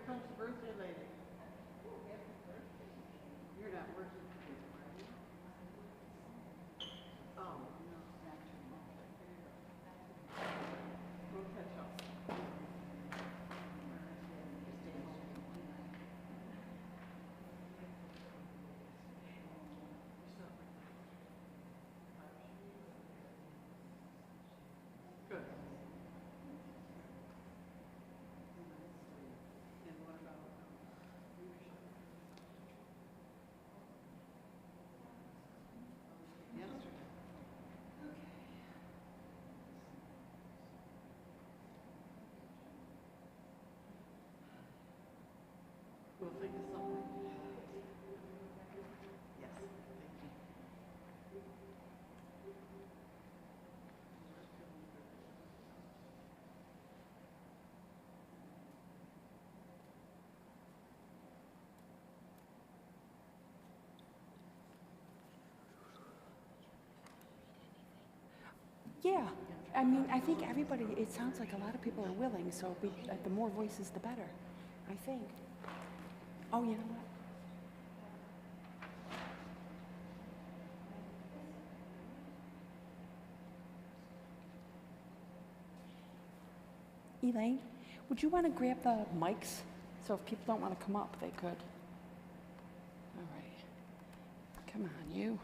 comes the birthday lady. You're not working today, are you? Oh, no, not tomorrow. We'll catch up. Good. And what about leadership? Yesterday. We'll think of something. Yes, thank you. Yeah, I mean, I think everybody, it sounds like a lot of people are willing, so the more voices, the better, I think. Oh, you know what? Elaine, would you want to grab the mics? So if people don't want to come up, they could. All right. Come on, you.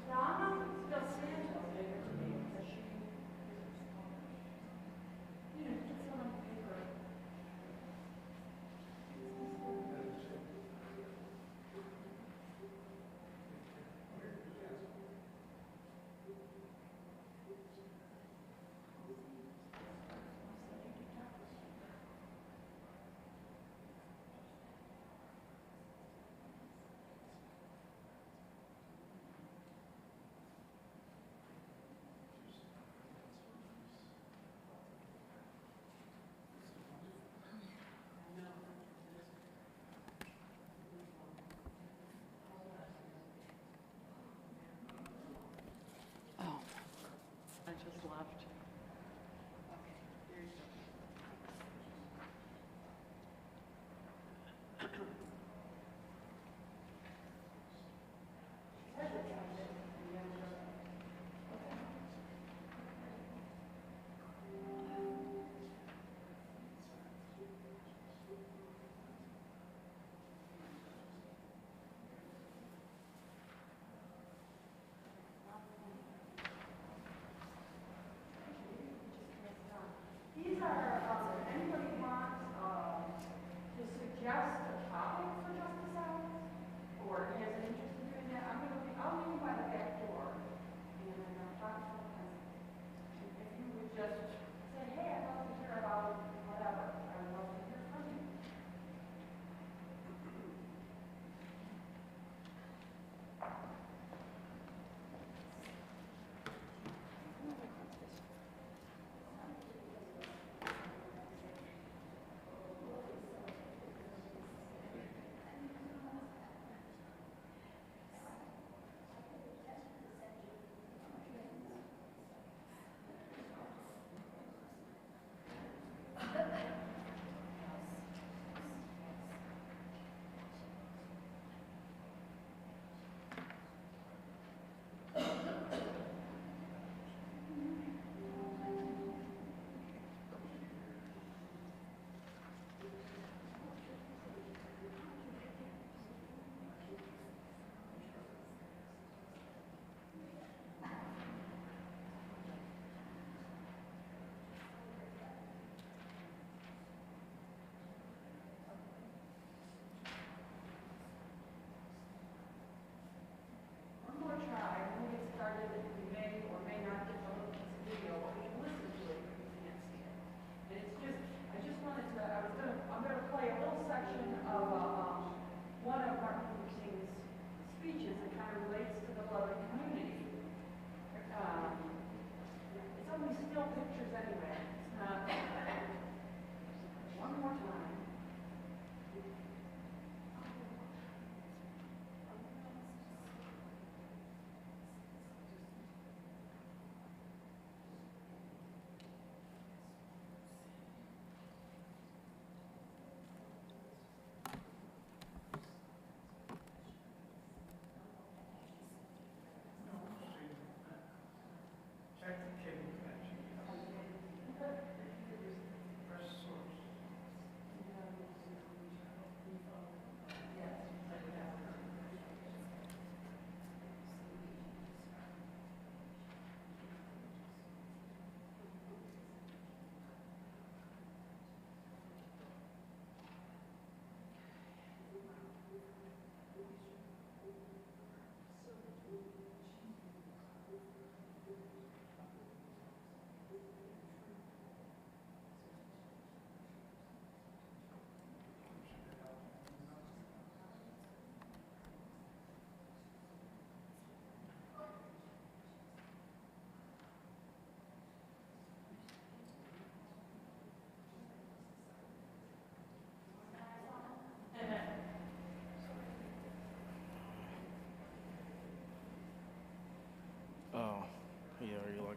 Donna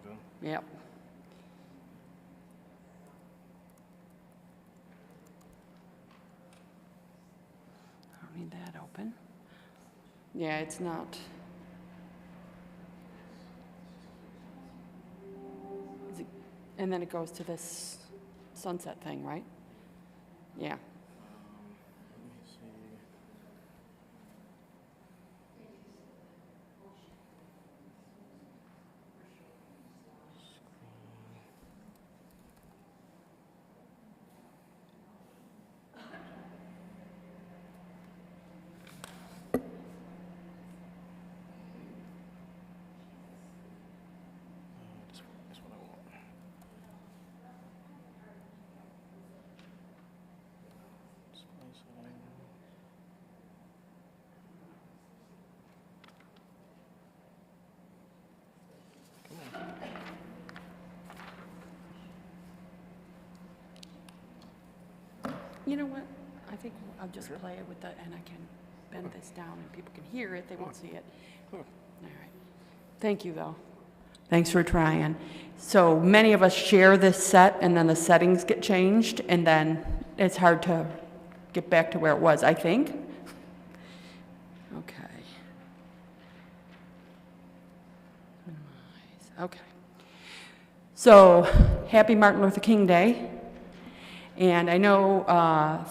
go. Yep. I don't need that open. Yeah, it's not. And then it goes to this sunset thing, right? Yeah. Let me see. That's what I want. Display setting. Come on. You know what? I think I'll just play it with the, and I can bend this down and people can hear it, they won't see it. Sure. All right. Thank you, though. Thanks for trying. So many of us share this set, and then the settings get changed, and then it's hard to get back to where it was, I think. Okay. Minimize. Okay. So, happy Martin Luther King Day. And I know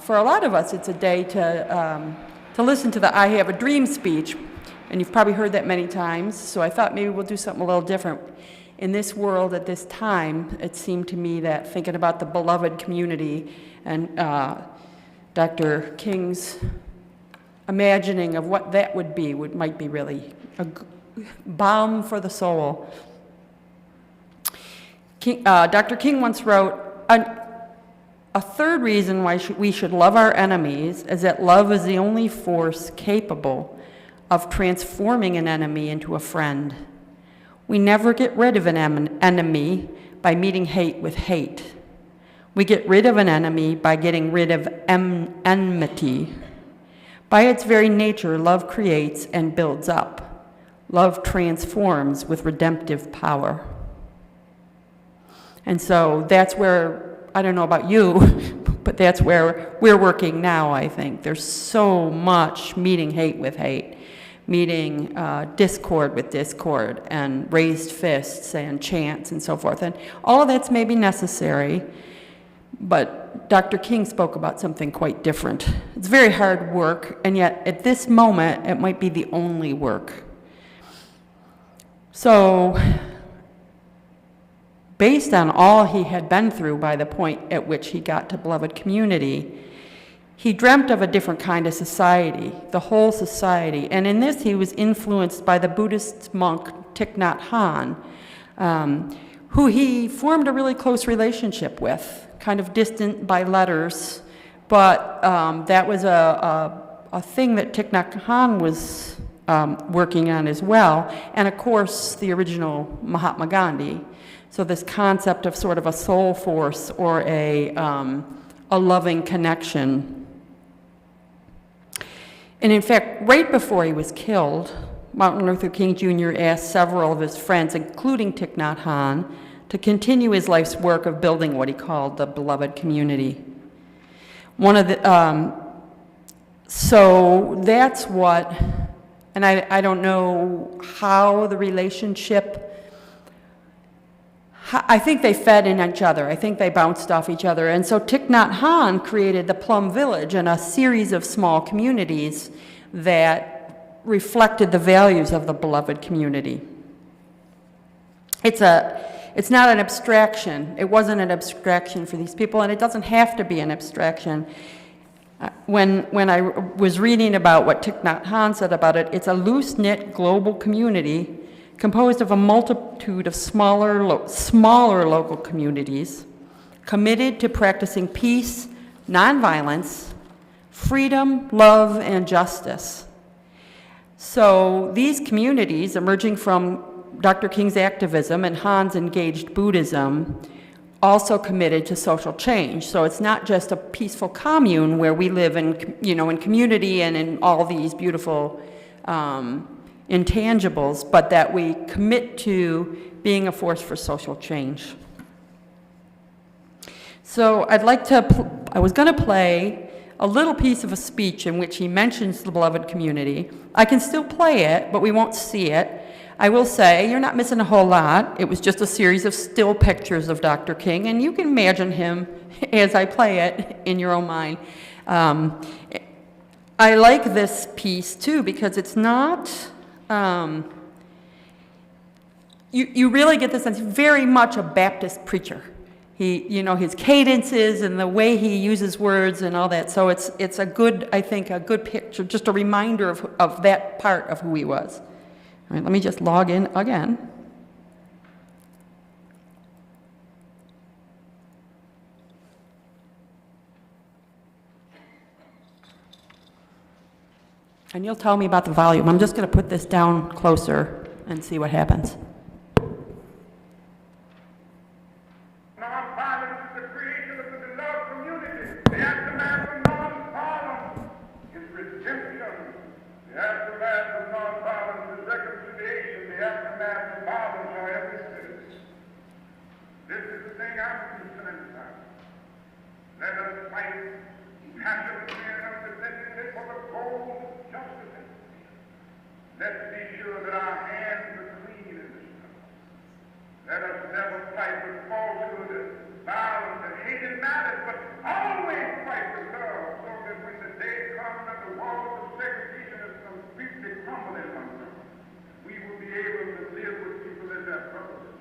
for a lot of us, it's a day to listen to the I Have a Dream speech. And you've probably heard that many times, so I thought maybe we'll do something a little different. In this world at this time, it seemed to me that thinking about the beloved community and Dr. King's imagining of what that would be might be really a balm for the soul. Dr. King once wrote, a third reason why we should love our enemies is that love is the only force capable of transforming an enemy into a friend. We never get rid of an enemy by meeting hate with hate. We get rid of an enemy by getting rid of enmity. By its very nature, love creates and builds up. Love transforms with redemptive power. And so that's where, I don't know about you, but that's where we're working now, I think. There's so much meeting hate with hate, meeting discord with discord, and raised fists and chants and so forth. And all of that's maybe necessary, but Dr. King spoke about something quite different. It's very hard work, and yet at this moment, it might be the only work. So, based on all he had been through by the point at which he got to Beloved Community, he dreamt of a different kind of society, the whole society. And in this, he was influenced by the Buddhist monk Thich Nhat Hanh, who he formed a really close relationship with, kind of distant by letters. But that was a thing that Thich Nhat Hanh was working on as well. And of course, the original Mahatma Gandhi. So this concept of sort of a soul force or a loving connection. And in fact, right before he was killed, Martin Luther King Jr. asked several of his friends, including Thich Nhat Hanh, to continue his life's work of building what he called the Beloved Community. So that's what, and I don't know how the relationship, I think they fed in each other. I think they bounced off each other. And so Thich Nhat Hanh created the Plum Village and a series of small communities that reflected the values of the Beloved Community. It's not an abstraction. It wasn't an abstraction for these people, and it doesn't have to be an abstraction. When I was reading about what Thich Nhat Hanh said about it, it's a loose-knit global community composed of a multitude of smaller local communities committed to practicing peace, nonviolence, freedom, love, and justice. So these communities, emerging from Dr. King's activism and Han's engaged Buddhism, also committed to social change. So it's not just a peaceful commune where we live in, in community and in all these beautiful intangibles, but that we commit to being a force for social change. So I was going to play a little piece of a speech in which he mentions the beloved community. I can still play it, but we won't see it. I will say, you're not missing a whole lot. It was just a series of still pictures of Dr. King, and you can imagine him as I play it in your own mind. I like this piece, too, because it's not... you really get the sense he's very much a Baptist preacher. His cadences and the way he uses words and all that. So it's a good, I think, a good picture, just a reminder of that part of who he was. All right, let me just log in again. And you'll tell me about the volume. I'm just going to put this down closer and see what happens. Nonviolence is the creation of the beloved community. The aftermath of nonviolence is redemption. The aftermath of nonviolence is reconciliation. The aftermath of violence are every citizen. This is the thing I'm concerned about. Let us fight passionately and unrelentingly for the goal of justice. Let's be sure that our hands are clean in this stuff. Let us never fight with falsehood, violence, and hated matters, but always fight with love, so that when the day comes and the walls of segregation is completely crumbling among us, we will be able to live with people as their brothers.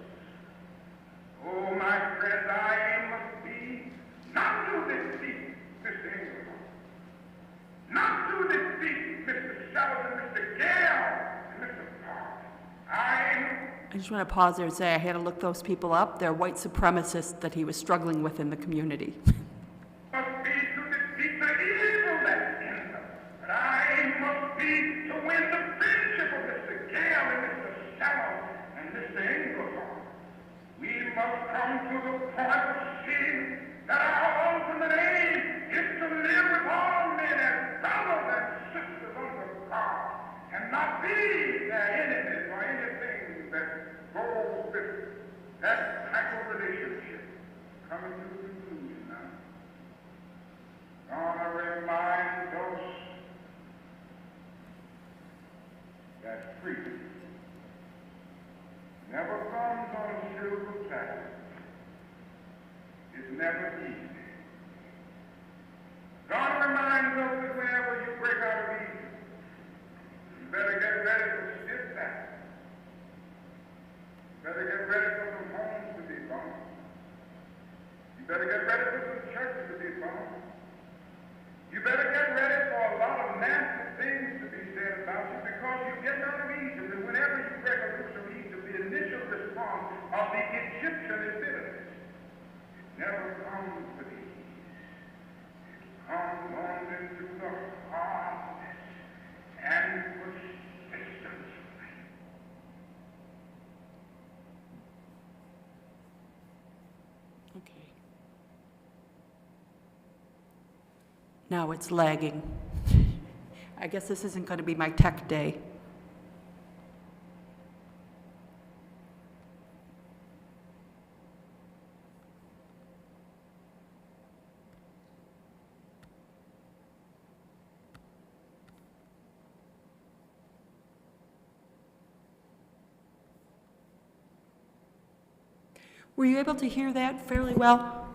Oh, my friends, our aim must be not to defeat Mr. Ingram, not to defeat Mr. Sheldon, Mr. Gale, and Mr. Park. I just want to pause there and say I had to look those people up. They're white supremacists that he was struggling with in the community. Must be to defeat the evil that's in them. But our aim must be to win the friendship of Mr. Gale and Mr. Sheldon and Mr. Inglehart. We must come to the point of seeing that our ultimate aim is to live with all men as brothers and sisters under God, and not be their enemies or anything that goes with that type of relationship. Coming to the conclusion now. Gonna remind us that freedom never comes on a silver platter. It's never easy. God reminds us that whenever you break out of Egypt, you better get ready for stiff back. You better get ready for some homes to be burned. You better get ready for some churches to be burned. You better get ready for a lot of nasty things to be said about you because you're getting out of Egypt. And whenever you break loose from Egypt, the initial response of the Egyptian is bitterness. It never comes with ease. It comes only through the hardness and persistence. Okay. Now it's lagging. I guess this isn't going to be my tech day. Were you able to hear that fairly well?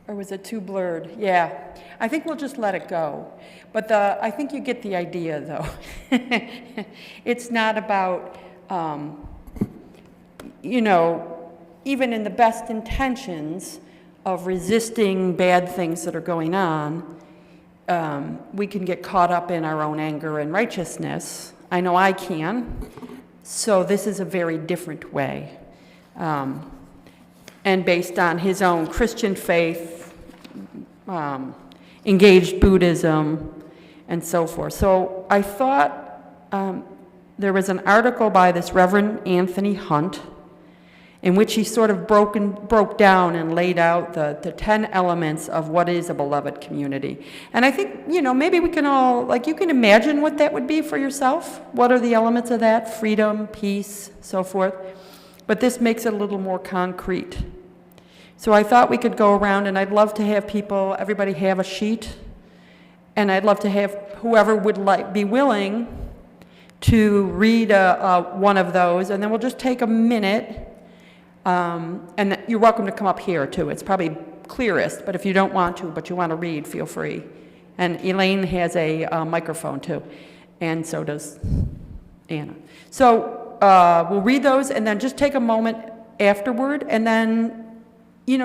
Or was it too blurred? Yeah. I think we'll just let it go. But I think you get the idea, though. It's not about, even in the best intentions of resisting bad things that are going on, we can get caught up in our own anger and righteousness. I know I can. So this is a very different way. And based on his own Christian faith, engaged Buddhism, and so forth. So I thought there was an article by this Reverend Anthony Hunt, in which he sort of broke down and laid out the 10 elements of what is a beloved community. And I think, maybe we can all, like, you can imagine what that would be for yourself. What are the elements of that? Freedom, peace, so forth. But this makes it a little more concrete. So I thought we could go around, and I'd love to have everybody have a sheet, and I'd love to have whoever would be willing to read one of those, and then we'll just take a minute, and you're welcome to come up here too. It's probably clearest, but if you don't want to, but you want to read, feel free. And Elaine has a microphone too, and so does Anna. So we'll read those, and then just take a moment afterward, and then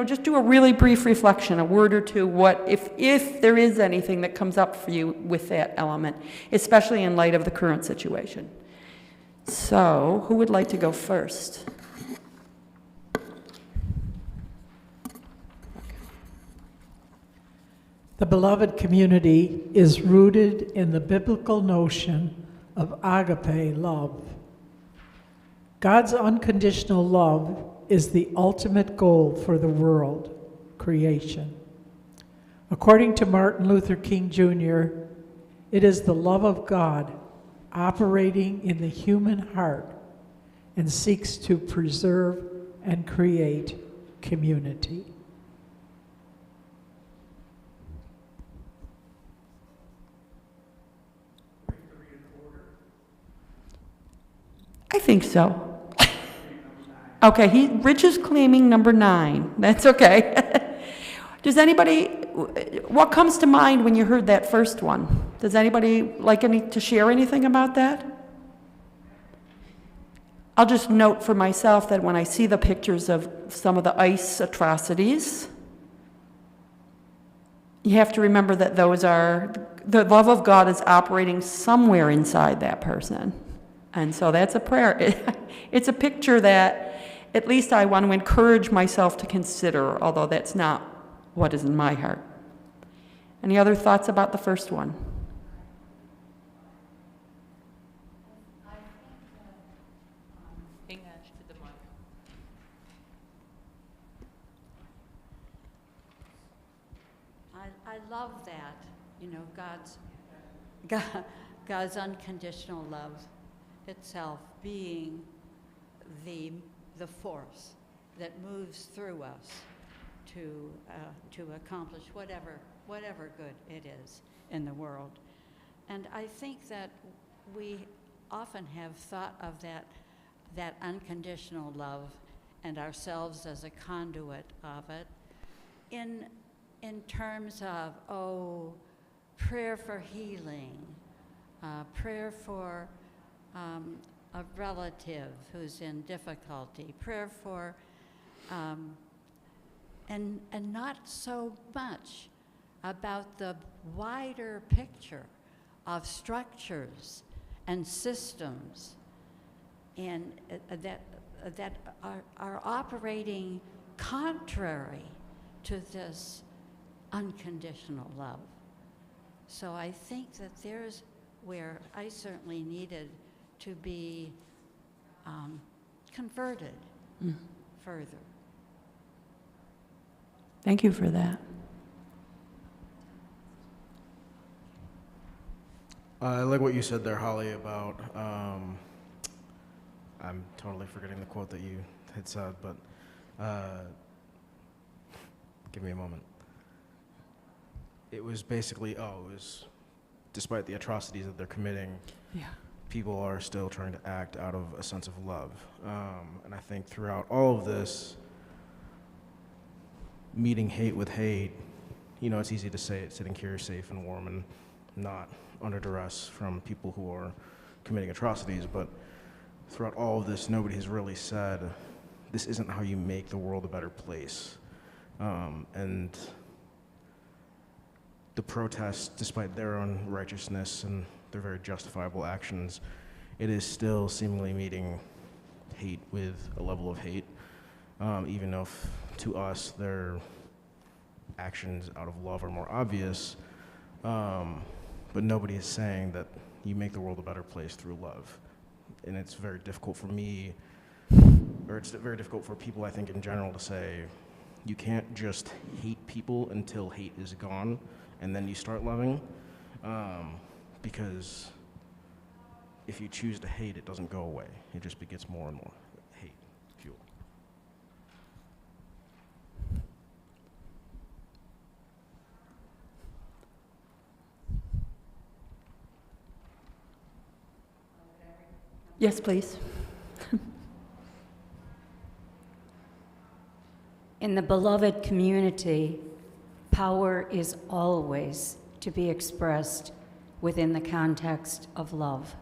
just do a really brief reflection, a word or two, if there is anything that comes up for you with that element, especially in light of the current situation. So, who would like to go first? The beloved community is rooted in the biblical notion of agape love. God's unconditional love is the ultimate goal for the world, creation. According to Martin Luther King Jr., it is the love of God operating in the human heart and seeks to preserve and create community. I think so. Okay, Rich is claiming number 9. That's okay. Does anybody, what comes to mind when you heard that first one? Does anybody like to share anything about that? I'll just note for myself that when I see the pictures of some of the ICE atrocities, you have to remember that the love of God is operating somewhere inside that person. And so that's a prayer. It's a picture that at least I want to encourage myself to consider, although that's not what is in my heart. Any other thoughts about the first one? I love that, God's unconditional love itself being the force that moves through us to accomplish whatever good it is in the world. And I think that we often have thought of that unconditional love and ourselves as a conduit of it in terms of, prayer for healing, prayer for a relative who's in difficulty, prayer for, and not so much about the wider picture of structures and systems and that are operating contrary to this unconditional love. So I think that there's where I certainly needed to be converted further. Thank you for that. I like what you said there, Holly, about, I'm totally forgetting the quote that you had said, but give me a moment. It was basically, despite the atrocities that they're committing, people are still trying to act out of a sense of love. And I think throughout all of this, meeting hate with hate, it's easy to say it sitting here safe and warm and not under duress from people who are committing atrocities, but throughout all of this, nobody has really said, this isn't how you make the world a better place. And the protests, despite their own righteousness and their very justifiable actions, it is still seemingly meeting hate with a level of hate, even if to us their actions out of love are more obvious. But nobody is saying that you make the world a better place through love. And it's very difficult for me or it's very difficult for people, I think, in general to say, you can't just hate people until hate is gone, and then you start loving, because if you choose to hate, it doesn't go away. It just begets more and more hate fuel. Yes, please. In the beloved community, power is always to be expressed within the context of love.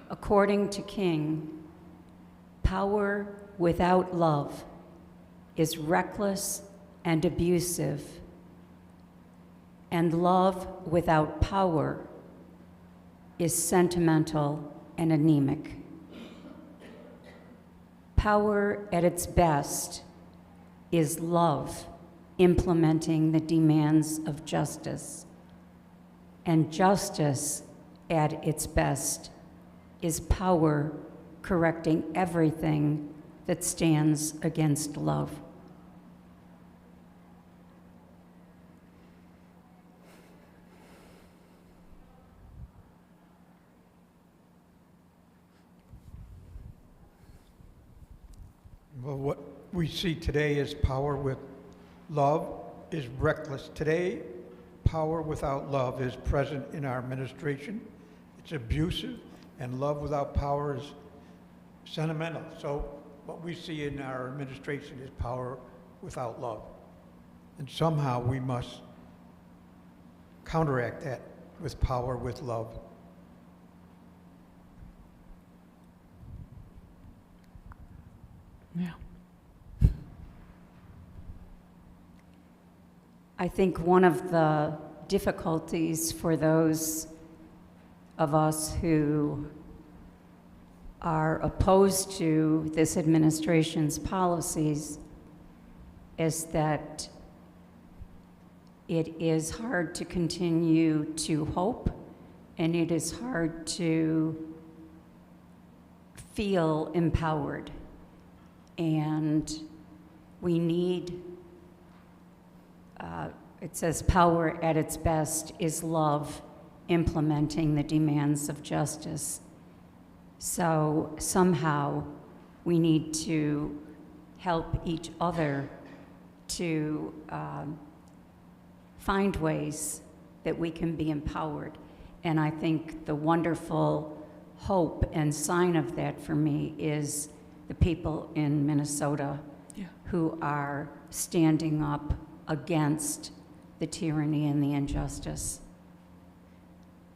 According to King, power without love is reckless and abusive, and love without power is sentimental and anemic. Power at its best is love implementing the demands of justice, and justice at its best is power correcting everything that stands against love. Well, what we see today is power with love is reckless. Today, power without love is present in our administration. It's abusive, and love without power is sentimental. So what we see in our administration is power without love. And somehow we must counteract that with power with love. Yeah. I think one of the difficulties for those of us who are opposed to this administration's policies is that it is hard to continue to hope, and it is hard to feel empowered. And we need, it says power at its best is love implementing the demands of justice. So somehow we need to help each other to find ways that we can be empowered. And I think the wonderful hope and sign of that for me is the people in Minnesota who are standing up against the tyranny and the injustice.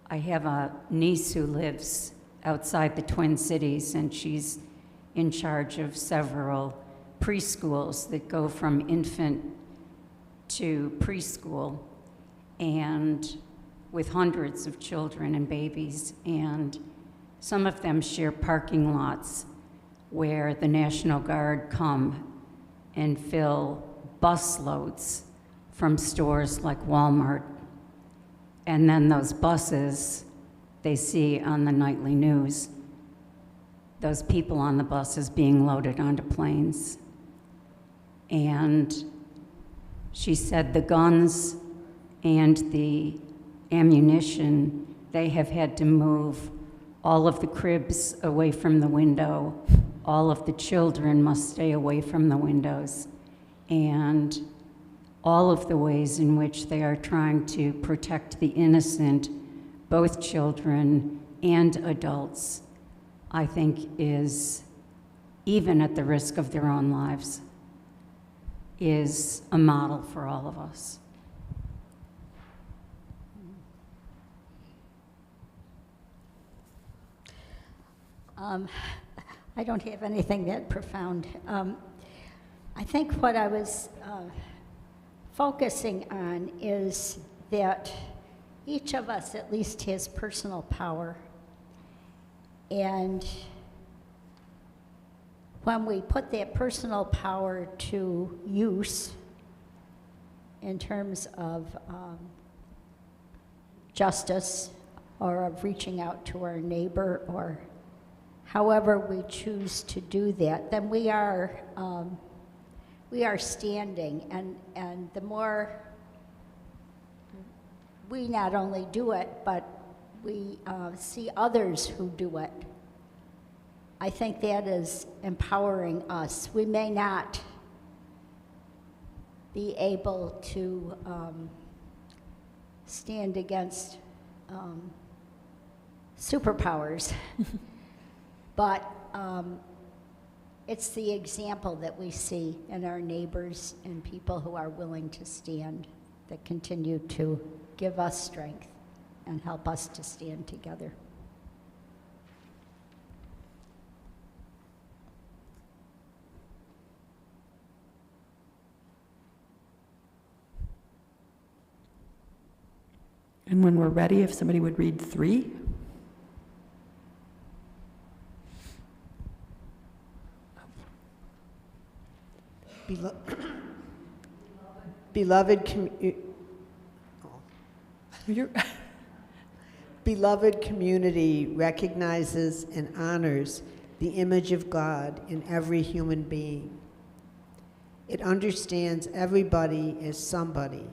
I have a niece who lives outside the Twin Cities, and she's in charge of several preschools that go from infant to preschool, and with hundreds of children and babies, and some of them share parking lots where the National Guard come and fill bus loads from stores like Walmart. And then those buses they see on the nightly news, those people on the buses being loaded onto planes. And she said the guns and the ammunition, they have had to move all of the cribs away from the window. All of the children must stay away from the windows. And all of the ways in which they are trying to protect the innocent, both children and adults, I think is, even at the risk of their own lives, is a model for all of us. I don't have anything that profound. I think what I was focusing on is that each of us at least has personal power. And when we put that personal power to use in terms of justice or of reaching out to our neighbor or however we choose to do that, then we are standing, and the more we not only do it, but we see others who do it, I think that is empowering us. We may not be able to stand against superpowers, but it's the example that we see in our neighbors and people who are willing to stand that continue to give us strength and help us to stand together. And when we're ready, if somebody would read 3. Beloved community recognizes and honors the image of God in every human being. It understands everybody as somebody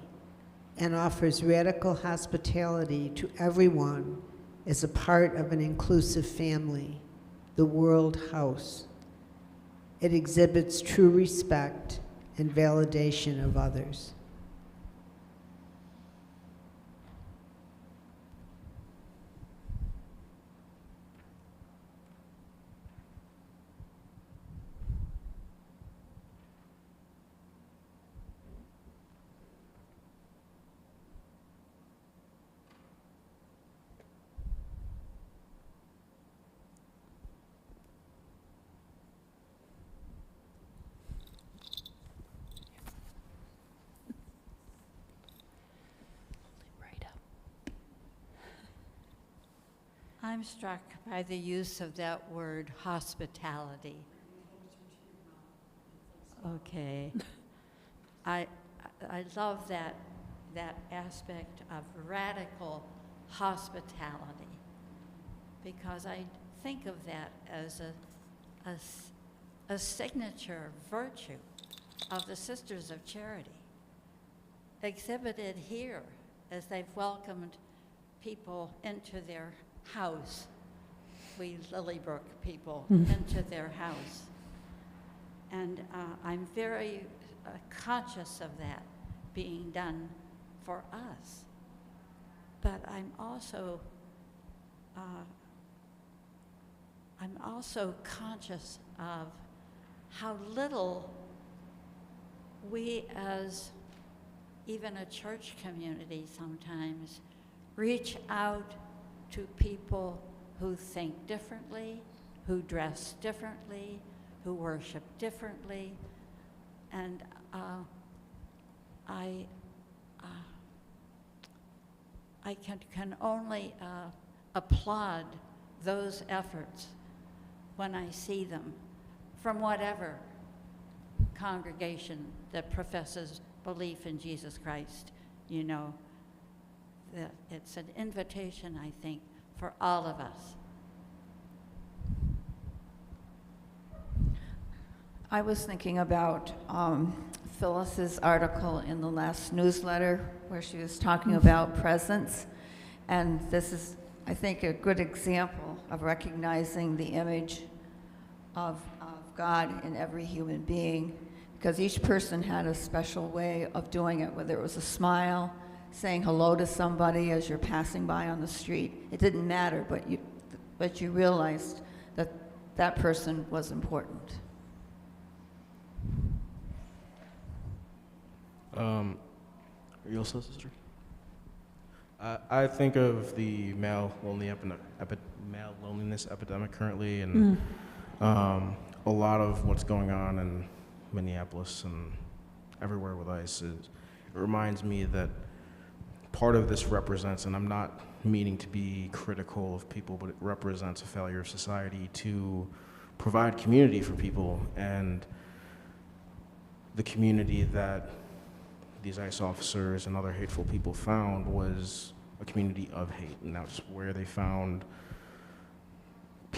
and offers radical hospitality to everyone as a part of an inclusive family, the World House. It exhibits true respect and validation of others. I'm struck by the use of that word hospitality. Okay. I love that aspect of radical hospitality, because I think of that as a signature virtue of the Sisters of Charity, exhibited here as they've welcomed people into their house, we Lilybrook people, into their house. And I'm very conscious of that being done for us. But I'm also conscious of how little we, as even a church community sometimes, reach out to people who think differently, who dress differently, who worship differently. And I can only applaud those efforts when I see them from whatever congregation that professes belief in Jesus Christ. You know, that it's an invitation, I think, for all of us. I was thinking about Phyllis's article in the last newsletter where she was talking about presence, and this is, I think, a good example of recognizing the image of God in every human being, because each person had a special way of doing it, whether it was a smile, saying hello to somebody as you're passing by on the street. It didn't matter, but you realized that that person was important. Are you also a sister? I think of the male loneliness epidemic currently, and a lot of what's going on in Minneapolis and everywhere with ICE. It reminds me that part of this represents, and I'm not meaning to be critical of people, but it represents a failure of society to provide community for people, and the community that these ICE officers and other hateful people found was a community of hate, and that's where they found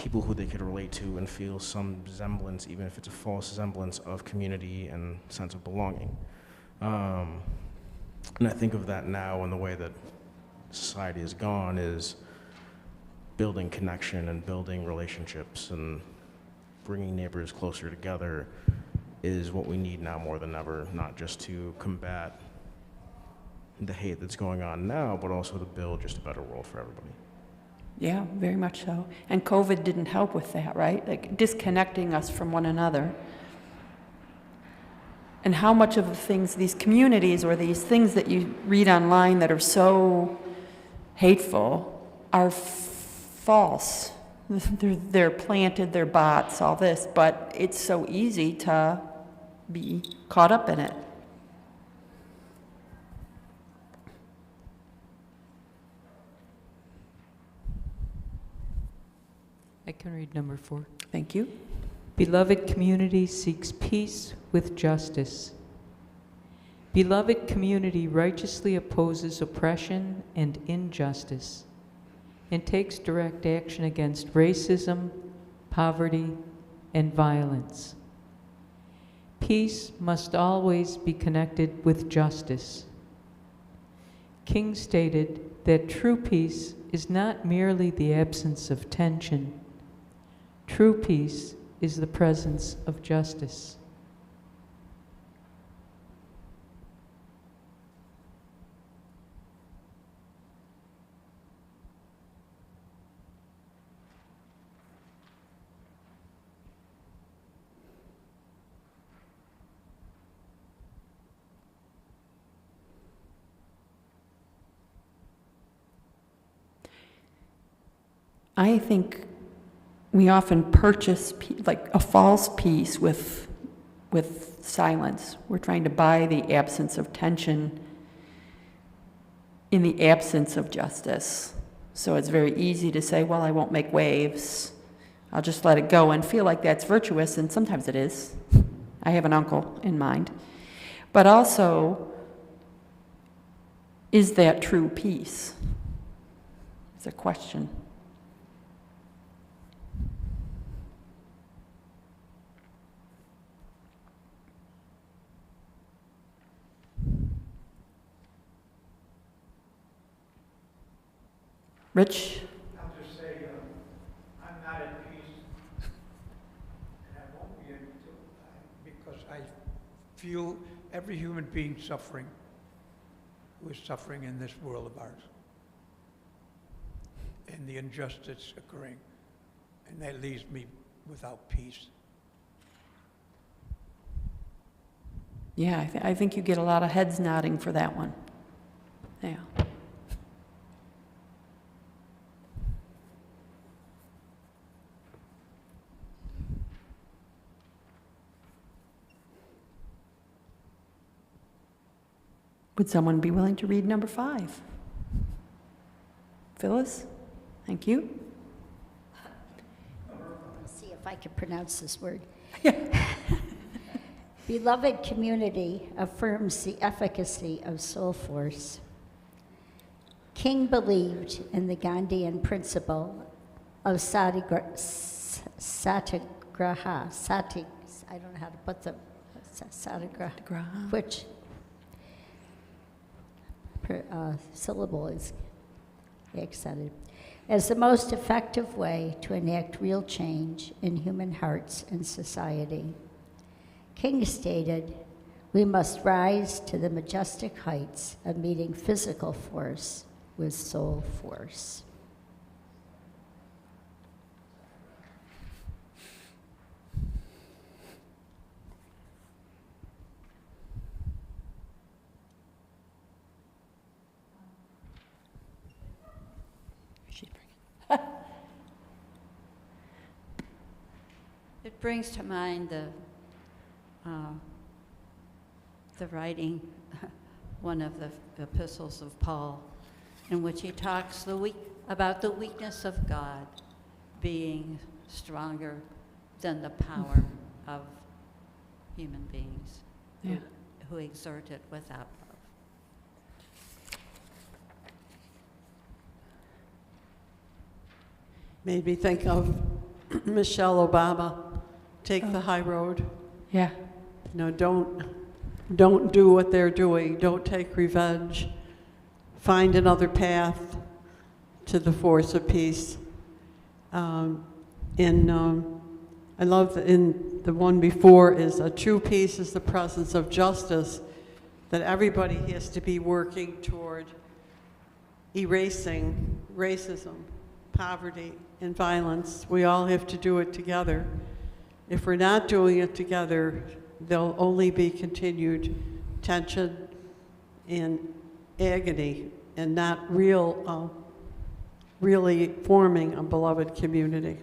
people who they could relate to and feel some semblance, even if it's a false semblance, of community and sense of belonging. And I think of that now in the way that society has gone is building connection and building relationships and bringing neighbors closer together is what we need now more than ever, not just to combat the hate that's going on now, but also to build just a better world for everybody. Yeah, very much so. And COVID didn't help with that, right? Like disconnecting us from one another. And how much of the things, these communities or these things that you read online that are so hateful are false. They're planted, they're bots, all this, but it's so easy to be caught up in it. I can read number 4. Thank you. Beloved community seeks peace with justice. Beloved community righteously opposes oppression and injustice and takes direct action against racism, poverty, and violence. Peace must always be connected with justice. King stated that true peace is not merely the absence of tension. True peace is the presence of justice. I think we often purchase like a false peace with silence. We're trying to buy the absence of tension in the absence of justice. So it's very easy to say, well, I won't make waves. I'll just let it go and feel like that's virtuous, and sometimes it is. I have an uncle in mind. But also, is that true peace? It's a question. Rich? I'll just say, I'm not at peace, and I won't be until because I feel every human being suffering who is suffering in this world of ours, and the injustice occurring, and that leaves me without peace. Yeah, I think you get a lot of heads nodding for that one. Yeah. Would someone be willing to read number 5? Phyllis? Thank you. Let's see if I can pronounce this word. Beloved community affirms the efficacy of soul force. King believed in the Gandhian principle of satyagraha. I don't know how to put the satyagraha, which syllable is accented, as the most effective way to enact real change in human hearts and society. King stated, we must rise to the majestic heights of meeting physical force with soul force. It brings to mind the writing, one of the epistles of Paul, in which he talks about the weakness of God being stronger than the power of human beings who exert it without love. Made me think of Michelle Obama, take the high road. Yeah. No, don't do what they're doing. Don't take revenge. Find another path to the force of peace. I love that in the one before is a true peace is the presence of justice, that everybody has to be working toward erasing racism, poverty, and violence. We all have to do it together. If we're not doing it together, there'll only be continued tension and agony and not really forming a beloved community.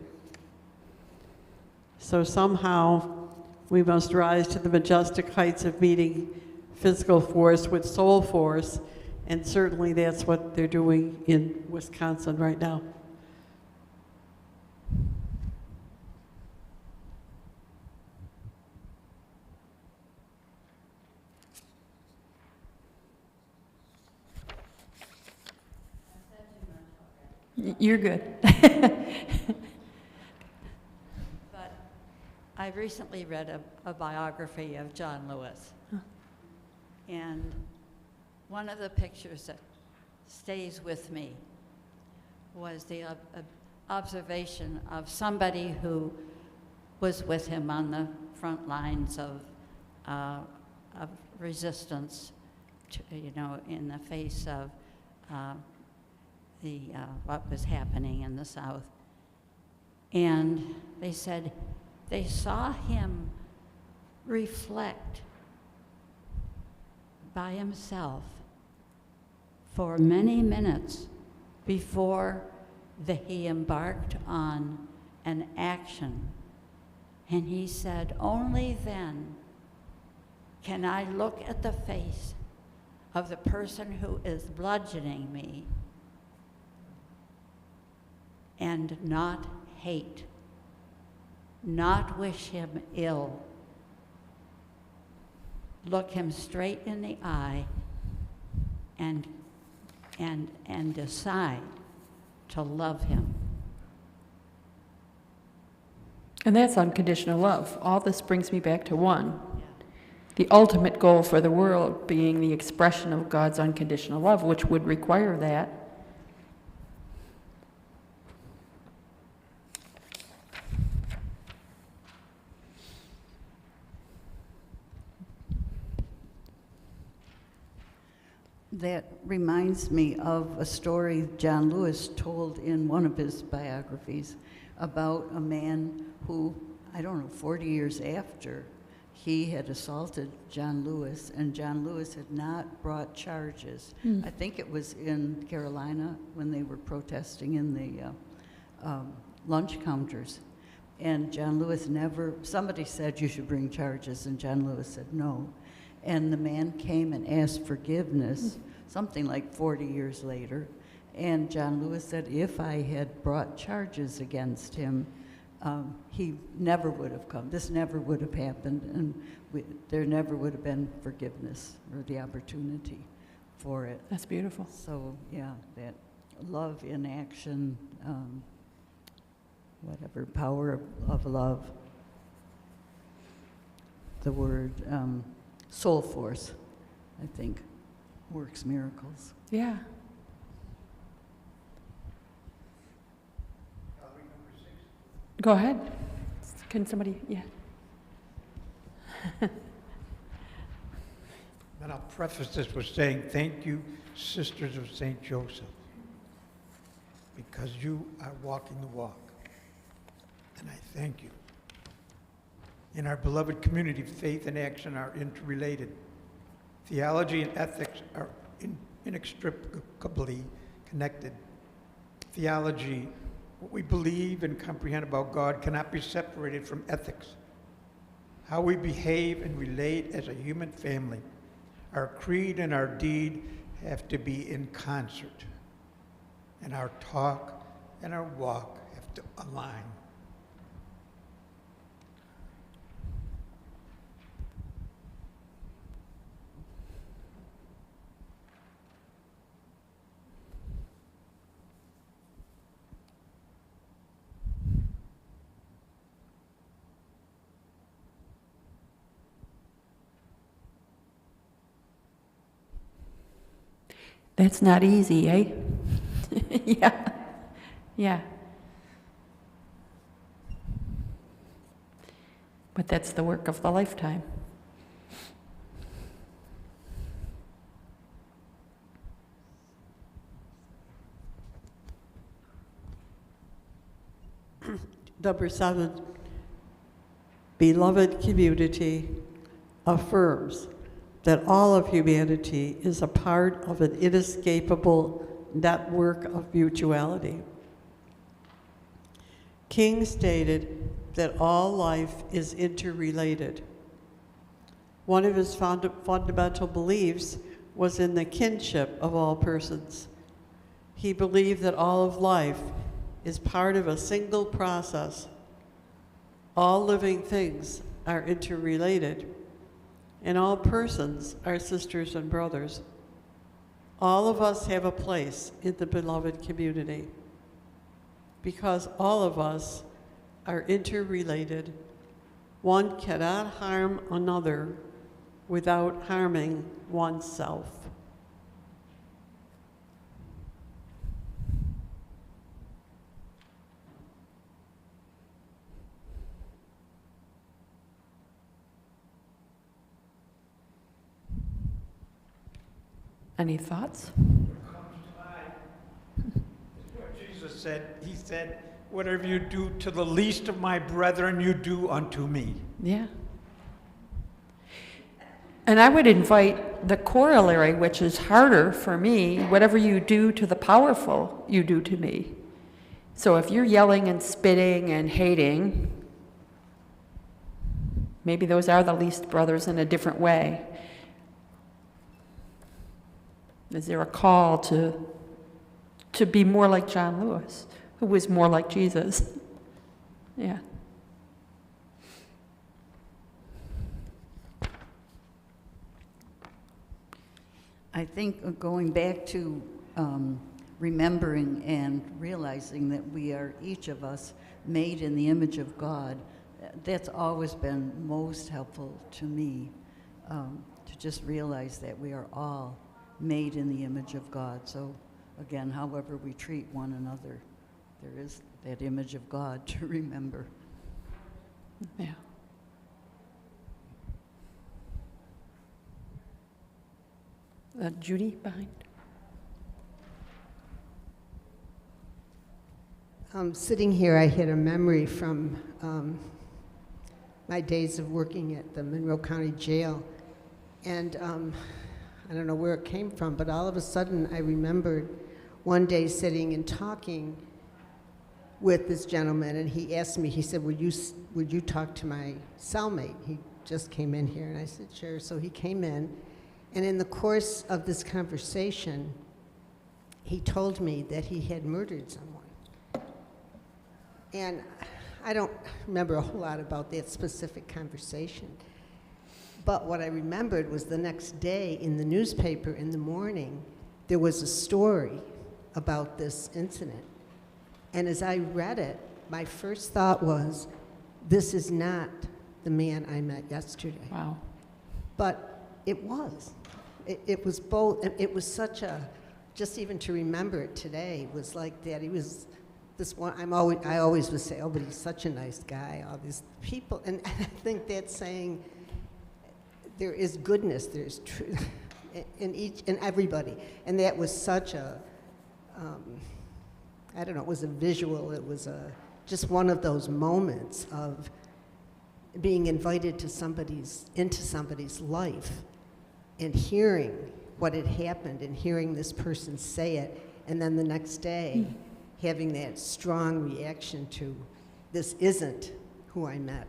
So somehow we must rise to the majestic heights of meeting physical force with soul force, and certainly that's what they're doing in Wisconsin right now. You're good. But I recently read a biography of John Lewis. And one of the pictures that stays with me was the observation of somebody who was with him on the front lines of resistance, in the face of what was happening in the South. And they said they saw him reflect by himself for many minutes before he embarked on an action. And he said, only then can I look at the face of the person who is bludgeoning me and not hate, not wish him ill. Look him straight in the eye and decide to love him. And that's unconditional love. All this brings me back to one. The ultimate goal for the world being the expression of God's unconditional love, which would require that. That reminds me of a story John Lewis told in one of his biographies about a man who, 40 years after he had assaulted John Lewis, and John Lewis had not brought charges. I think it was in Carolina when they were protesting in the lunch counters. And John Lewis somebody said you should bring charges, and John Lewis said no. And the man came and asked forgiveness, something like 40 years later. And John Lewis said, if I had brought charges against him, he never would have come. This never would have happened, and there never would have been forgiveness or the opportunity for it. That's beautiful. So, yeah, that love in action, whatever, power of love. The word soul force, I think, works miracles. Yeah. Go ahead. Can somebody, yeah. And I'll preface this with saying thank you, Sisters of St. Joseph, because you are walking the walk. And I thank you. In our beloved community, faith and action are interrelated. Theology and ethics are inextricably connected. Theology, what we believe and comprehend about God, cannot be separated from ethics. How we behave and relate as a human family, our creed and our deed have to be in concert. And our talk and our walk have to align. That's not easy, eh? Yeah, yeah. But that's the work of the lifetime. Number 7, beloved community affirms that all of humanity is a part of an inescapable network of mutuality. King stated that all life is interrelated. One of his fundamental beliefs was in the kinship of all persons. He believed that all of life is part of a single process. All living things are interrelated, and all persons are sisters and brothers. All of us have a place in the beloved community. Because all of us are interrelated, one cannot harm another without harming oneself. Any thoughts? What Jesus said, he said, whatever you do to the least of my brethren, you do unto me. Yeah. And I would invite the corollary, which is harder for me, whatever you do to the powerful, you do to me. So if you're yelling and spitting and hating, maybe those are the least brothers in a different way. Is there a call to be more like John Lewis, who was more like Jesus? Yeah. I think going back to remembering and realizing that we are, each of us, made in the image of God, that's always been most helpful to me, to just realize that we are all made in the image of God. So again, however we treat one another, there is that image of God to remember. Yeah. Judy behind. Sitting here, I had a memory from my days of working at the Monroe County Jail. And I don't know where it came from, but all of a sudden I remembered one day sitting and talking with this gentleman, and he asked me, he said, would you talk to my cellmate? He just came in here, and I said, sure. So he came in, and in the course of this conversation, he told me that he had murdered someone. And I don't remember a whole lot about that specific conversation. But what I remembered was the next day in the newspaper in the morning, there was a story about this incident. And as I read it, my first thought was, this is not the man I met yesterday. Wow. But it was. It was both. It was such a, just even to remember it today was like that. He was this one, I always would say, oh, but he's such a nice guy, all these people. And I think that's saying, there is goodness, there's truth in everybody. And that was such a, I don't know, it was a visual, it was just one of those moments of being invited to into somebody's life and hearing what had happened and hearing this person say it, and then the next day having that strong reaction to, this isn't who I met.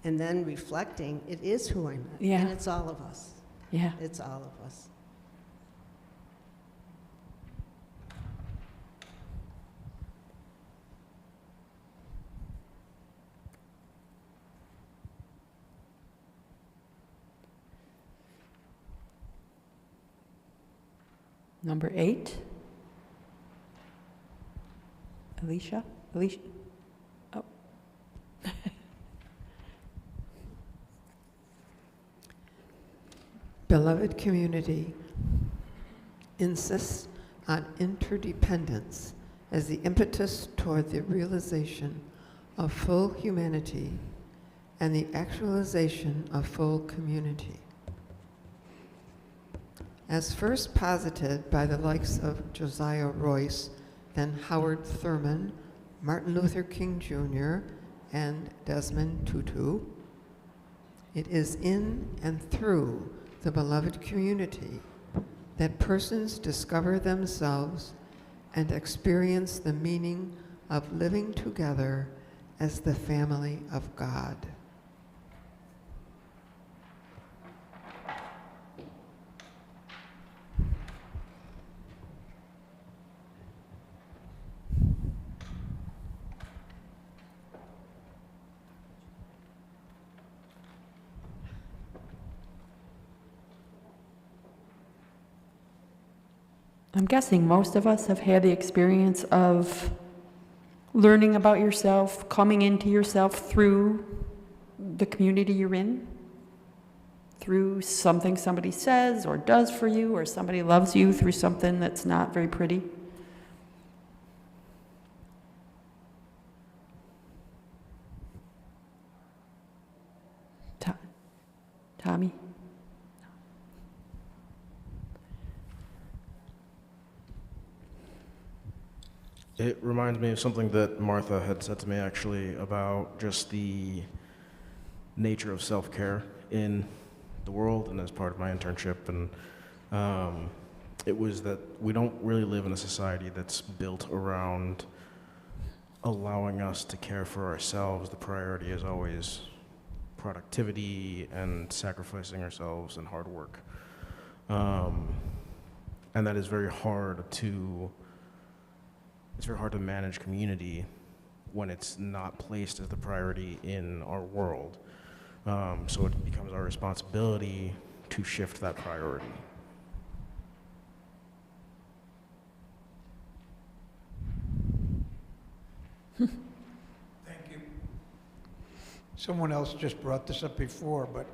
And then reflecting, it is who I met. Yeah. And it's all of us. Yeah. It's all of us. Number 8. Alicia? Oh. Beloved community, insists on interdependence as the impetus toward the realization of full humanity and the actualization of full community. As first posited by the likes of Josiah Royce, then Howard Thurman, Martin Luther King Jr., and Desmond Tutu, it is in and through the beloved community that persons discover themselves and experience the meaning of living together as the family of God. I'm guessing most of us have had the experience of learning about yourself, coming into yourself through the community you're in, through something somebody says or does for you, or somebody loves you through something that's not very pretty. Tommy? It reminds me of something that Martha had said to me actually about just the nature of self-care in the world and as part of my internship. And it was that we don't really live in a society that's built around allowing us to care for ourselves. The priority is always productivity and sacrificing ourselves and hard work. And that is very hard to manage community when it's not placed as the priority in our world. So it becomes our responsibility to shift that priority. Thank you. Someone else just brought this up before, but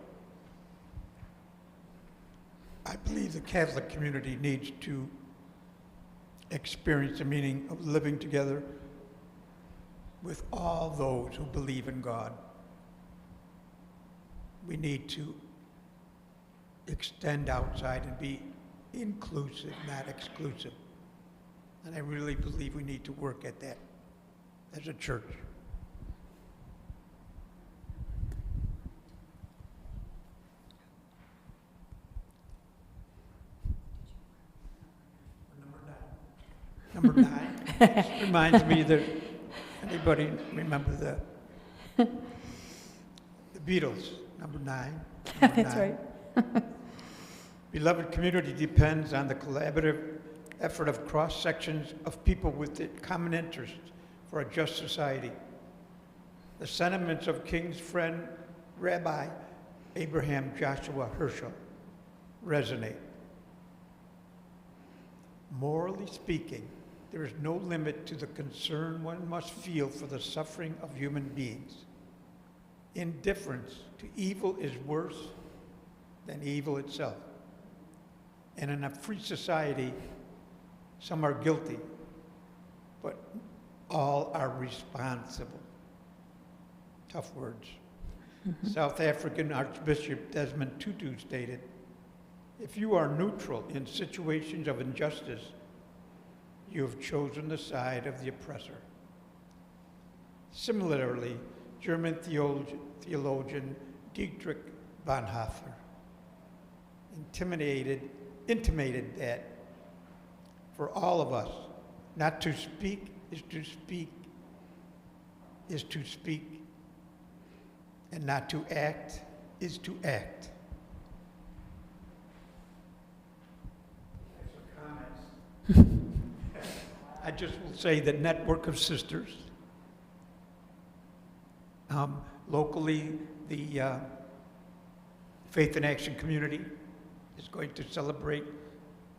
I believe the Catholic community needs to experience the meaning of living together with all those who believe in God. We need to extend outside and be inclusive, not exclusive. And I really believe we need to work at that as a church. Number 9 reminds me that, anybody remember the Beatles, number 9? That's right. Beloved community depends on the collaborative effort of cross-sections of people with the common interests for a just society. The sentiments of King's friend, Rabbi Abraham Joshua Heschel, resonate. Morally speaking, there is no limit to the concern one must feel for the suffering of human beings. Indifference to evil is worse than evil itself. And in a free society, some are guilty, but all are responsible. Tough words. Mm-hmm. South African Archbishop Desmond Tutu stated, "If you are neutral in situations of injustice, you have chosen the side of the oppressor." Similarly, German theologian Dietrich Bonhoeffer intimated that for all of us, not to speak is to speak, and not to act is to act. I just will say that network of sisters, locally, the Faith in Action community is going to celebrate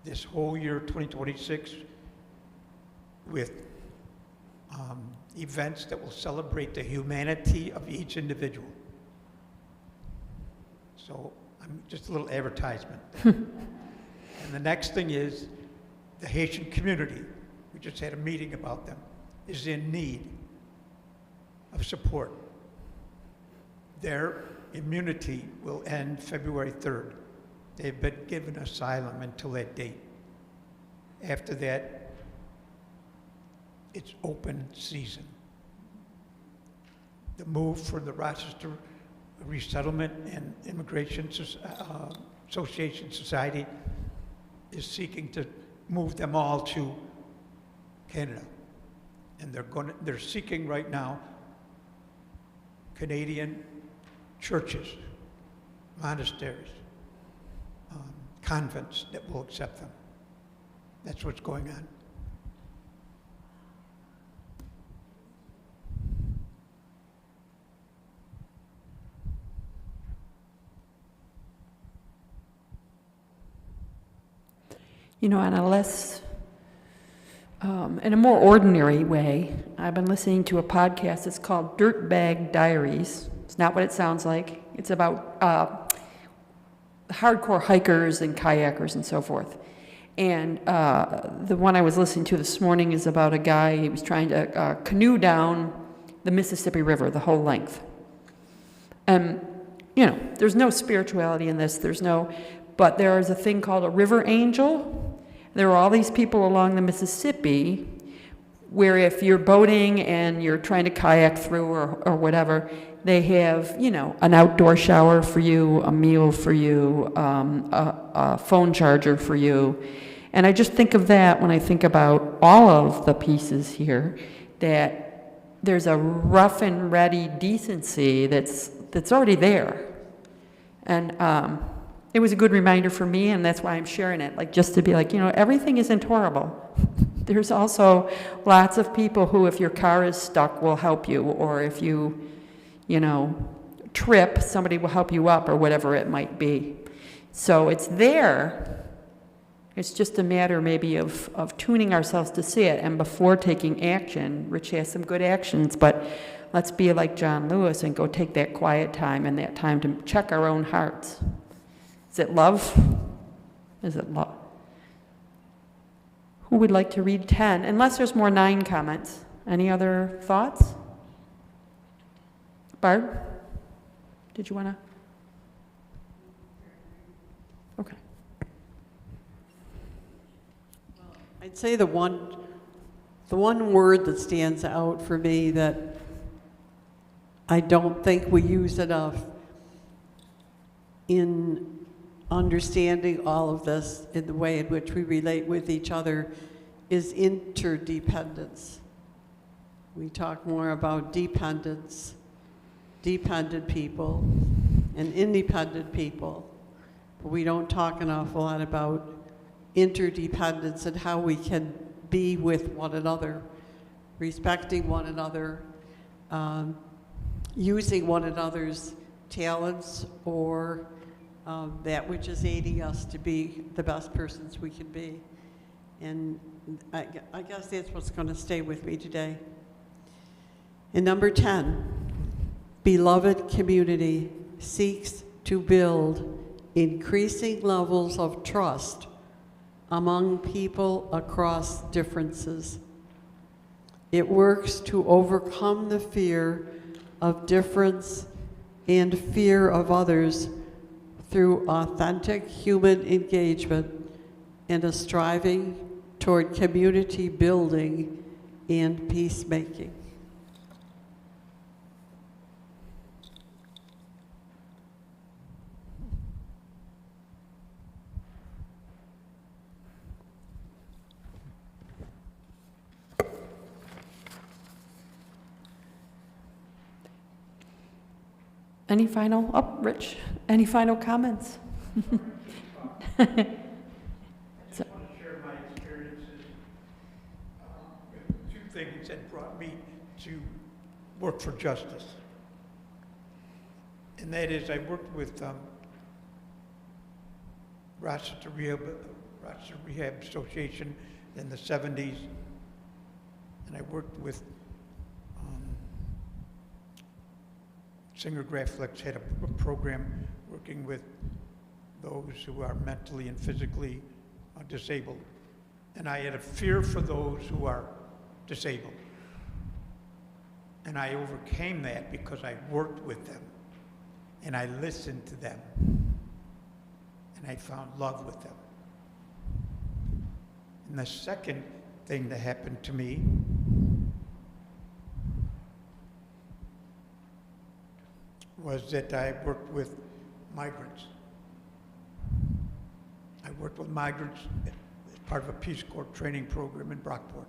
this whole year, 2026, with events that will celebrate the humanity of each individual. So, just a little advertisement. And the next thing is, the Haitian community, we just had a meeting about them, is in need of support. Their immunity will end February 3rd. They've been given asylum until that date. After that, it's open season. The move for the Rochester Resettlement and Immigration Association Society is seeking to move them all to Canada. And they're seeking right now Canadian churches, monasteries, convents that will accept them. That's what's going on. You know, on a less, in a more ordinary way, I've been listening to a podcast. It's called Dirtbag Diaries. It's not what it sounds like. It's about hardcore hikers and kayakers and so forth. And the one I was listening to this morning is about a guy, he was trying to canoe down the Mississippi River, the whole length. And, you know, there's no spirituality in this, but there is a thing called a river angel. There are all these people along the Mississippi where if you're boating and you're trying to kayak through or whatever, they have, you know, an outdoor shower for you, a meal for you, a phone charger for you. And I just think of that when I think about all of the pieces here, that there's a rough and ready decency that's already there. And it was a good reminder for me, and that's why I'm sharing it, like just to be like, you know, everything isn't horrible. There's also lots of people who, if your car is stuck, will help you, or if you know, trip, somebody will help you up, or whatever it might be. So it's there. It's just a matter maybe of tuning ourselves to see it, and before taking action. Rich has some good actions, but let's be like John Lewis and go take that quiet time and that time to check our own hearts. Is it love? Is it love? Who would like to read 10? Unless there's more 9 comments. Any other thoughts? Barb? Did you want to? Okay. I'd say the one word that stands out for me that I don't think we use enough in understanding all of this in the way in which we relate with each other is interdependence. We talk more about dependence, dependent people, and independent people, but we don't talk an awful lot about interdependence and how we can be with one another, respecting one another, using one another's talents or that which is aiding us to be the best persons we can be. And I guess that's what's going to stay with me today. And number 10, beloved community seeks to build increasing levels of trust among people across differences. It works to overcome the fear of difference and fear of others through authentic human engagement and a striving toward community building and peacemaking. Any final, Rich, any final comments? I just want to share my experiences with 2 things that brought me to work for justice. And that is, I worked with Rochester Rehab Association in the 70s, and I worked with Singer Graflex had a program working with those who are mentally and physically disabled. And I had a fear for those who are disabled. And I overcame that because I worked with them and I listened to them and I found love with them. And the second thing that happened to me was that I worked with migrants. I worked with migrants as part of a Peace Corps training program in Brockport.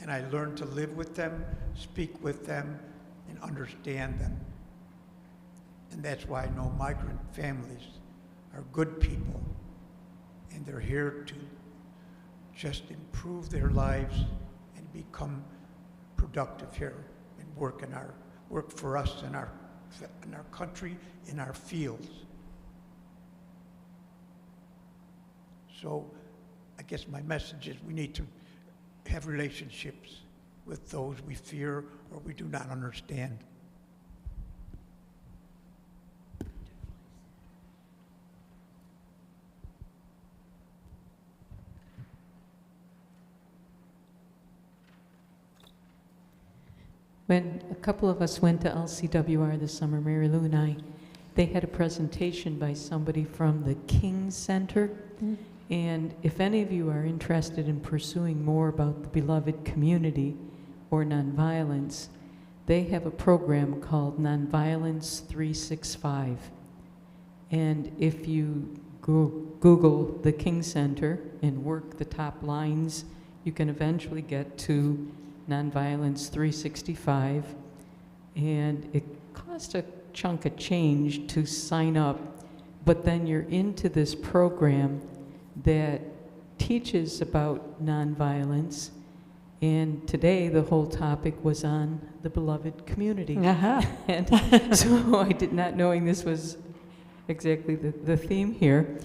And I learned to live with them, speak with them, and understand them. And that's why I know migrant families are good people, and they're here to just improve their lives and become productive here and work for us in our country, in our fields. So I guess my message is we need to have relationships with those we fear or we do not understand. When a couple of us went to LCWR this summer, Mary Lou and I, they had a presentation by somebody from the King Center. And if any of you are interested in pursuing more about the beloved community or nonviolence, they have a program called Nonviolence 365. And if you Google the King Center and work the top lines, you can eventually get to Nonviolence 365. And it costs a chunk of change to sign up, but then you're into this program that teaches about nonviolence, and today the whole topic was on the beloved community. And so I did not knowing this was exactly the theme here,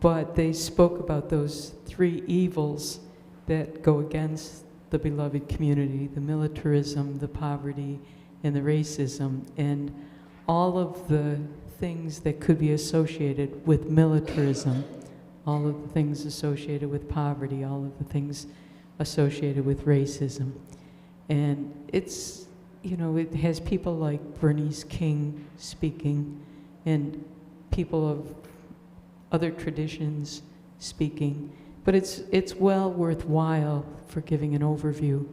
but they spoke about those three evils that go against the beloved community: the militarism, the poverty, and the racism, and all of the things that could be associated with militarism, all of the things associated with poverty, all of the things associated with racism. And it's, you know, it has people like Bernice King speaking and people of other traditions speaking, but it's well worthwhile for giving an overview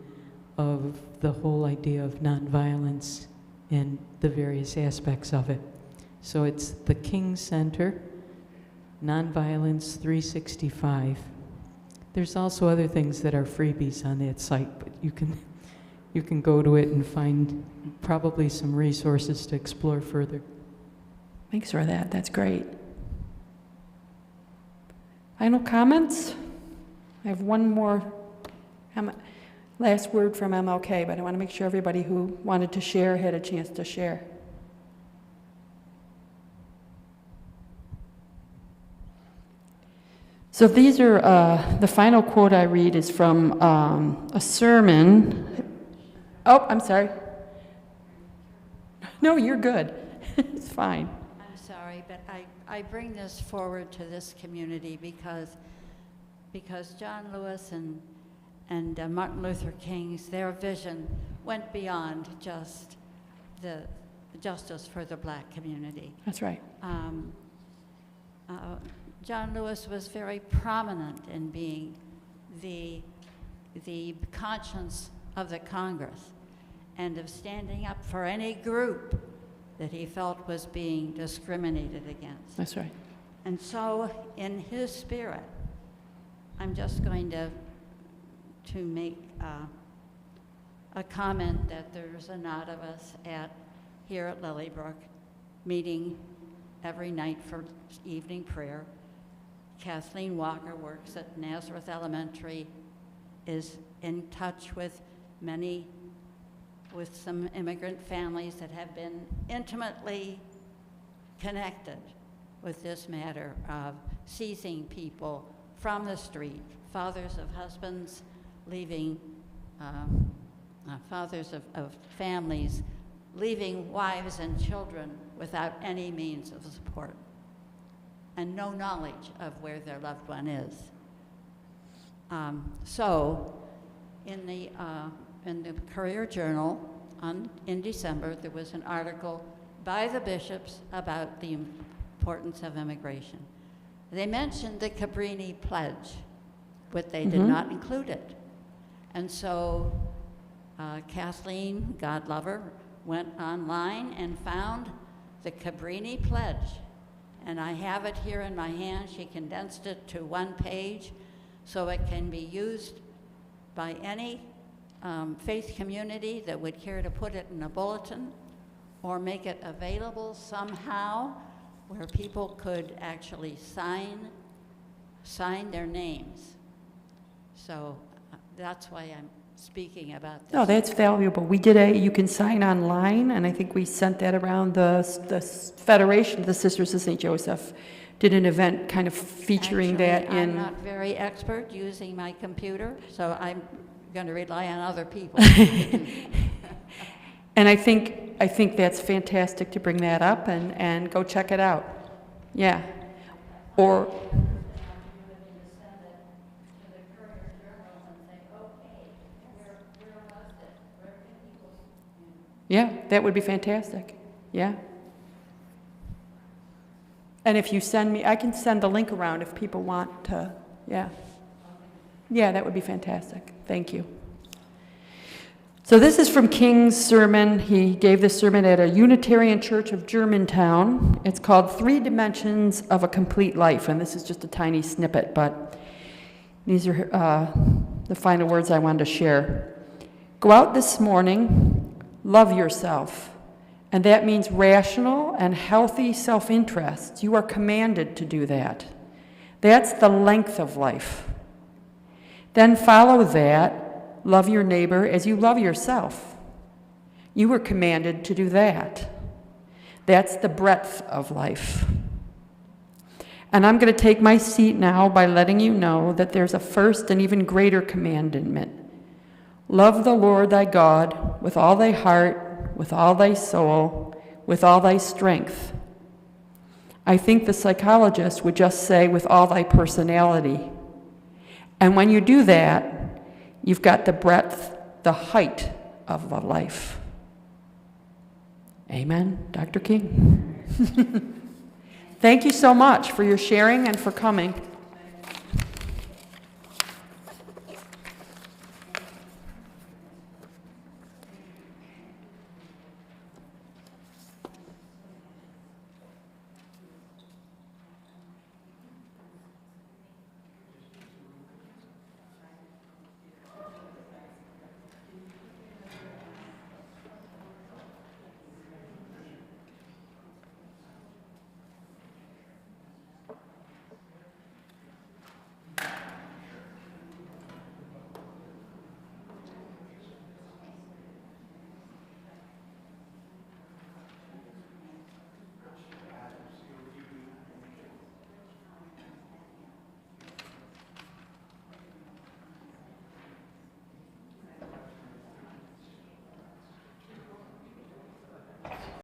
of the whole idea of nonviolence and the various aspects of it. So it's the King Center, Nonviolence 365. There's also other things that are freebies on that site, but you can go to it and find probably some resources to explore further. Thanks for that. That's great. Final comments? I have one more last word from MLK, but I want to make sure everybody who wanted to share had a chance to share. So these are, the final quote I read is from a sermon. Oh, I'm sorry. No, you're good. It's fine. I'm sorry, but I bring this forward to this community because John Lewis and Martin Luther King's, their vision went beyond just the justice for the black community. That's right. John Lewis was very prominent in being the conscience of the Congress and of standing up for any group that he felt was being discriminated against. That's right. And so, in his spirit, I'm just going to make a comment that there's a lot of us here at Lilybrook meeting every night for evening prayer. Kathleen Walker works at Nazareth Elementary, is in touch with some immigrant families that have been intimately connected with this matter of seizing people from the street, fathers of husbands leaving, fathers of families leaving wives and children without any means of support and no knowledge of where their loved one is. So, in the Courier Journal in December, there was an article by the bishops about the importance of immigration. They mentioned the Cabrini Pledge, but they did not include it. And so Kathleen, God love her, went online and found the Cabrini Pledge. And I have it here in my hand. She condensed it to one page so it can be used by any faith community that would care to put it in a bulletin or make it available somehow where people could actually sign their names. So that's why I'm speaking about this. Oh, that's valuable. We did you can sign online, and I think we sent that around the Federation, the Sisters of St. Joseph, did an event kind of featuring that in... I'm not very expert using my computer, so I'm going to rely on other people. And I think that's fantastic to bring that up and go check it out. Yeah. Or... Yeah, that would be fantastic. Yeah. And if you send me, I can send the link around if people want to, yeah. Yeah, that would be fantastic. Thank you. So this is from King's sermon. He gave this sermon at a Unitarian Church of Germantown. It's called 3 Dimensions of a Complete Life, and this is just a tiny snippet, but these are the final words I wanted to share. Go out this morning, love yourself, and that means rational and healthy self-interest. You are commanded to do that. That's the length of life. Then follow that. Love your neighbor as you love yourself. You were commanded to do that. That's the breadth of life. And I'm going to take my seat now by letting you know that there's a first and even greater commandment. Love the Lord thy God with all thy heart, with all thy soul, with all thy strength. I think the psychologist would just say with all thy personality. And when you do that, you've got the breadth, the height of the life. Amen, Dr. King. Thank you so much for your sharing and for coming.